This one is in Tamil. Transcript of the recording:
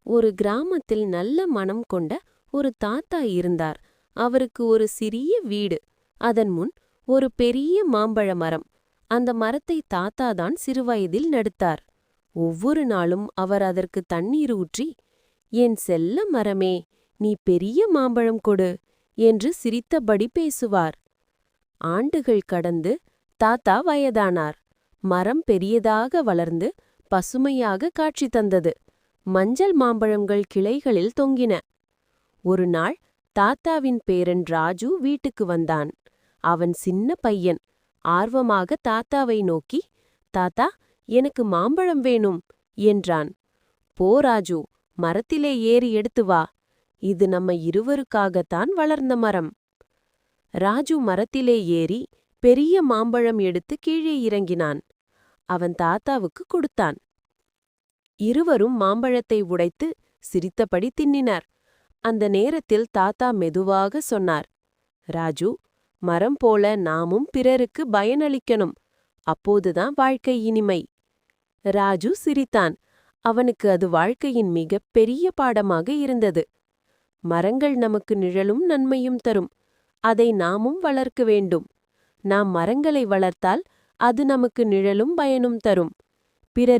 ஒரு கிராமத்தில் நல்ல மனம் கொண்ட ஒரு தாத்தா இருந்தார். அவருக்கு ஒரு சிறிய வீடு. அதன் முன் ஒரு பெரிய மாம்பழ மரம். அந்த மரத்தை தாத்தாதான் சிறுவயதில் நடுத்தார். ஒவ்வொரு நாளும் அவர் அதற்கு தண்ணீர் ஊற்றி, என் செல்ல மரமே, நீ பெரிய மாம்பழம் கொடு என்று சிரித்தபடி பேசுவார். ஆண்டுகள் கடந்து தாத்தா வயதானார். மரம் பெரியதாக வளர்ந்து பசுமையாக காட்சி தந்தது. மஞ்சள் மாம்பழங்கள் கிளைகளில் தொங்கின. ஒரு நாள் தாத்தாவின் பேரன் ராஜு வீட்டுக்கு வந்தான். அவன் சின்ன பையன். ஆர்வமாக தாத்தாவை நோக்கி, தாத்தா, எனக்கு மாம்பழம் வேணும் என்றான். போ ராஜு, மரத்திலே ஏறி எடுத்து வா. இது நம்ம இருவருக்காகத்தான் வளர்ந்த மரம். ராஜு மரத்திலே ஏறி பெரிய மாம்பழம் எடுத்து கீழே இறங்கினான். அவன் தாத்தாவுக்கு கொடுத்தான். இருவரும் மாம்பழத்தை உடைத்து சிரித்தபடி தின்னினர். அந்த நேரத்தில் தாத்தா மெதுவாக சொன்னார், ராஜு, மரம் போல நாமும் பிறருக்கு பயனளிக்கணும். அப்போதுதான் வாழ்க்கை இனிமை. ராஜு சிரித்தான். அவனுக்கு அது வாழ்க்கையின் மிகப் பெரிய பாடமாக இருந்தது. மரங்கள் நமக்கு நிழலும் நன்மையும் தரும். அதை நாமும் வளர்க்க வேண்டும். நாம் மரங்களை வளர்த்தால் அது நமக்கு நிழலும் பயனும் தரும். பிறருக்கு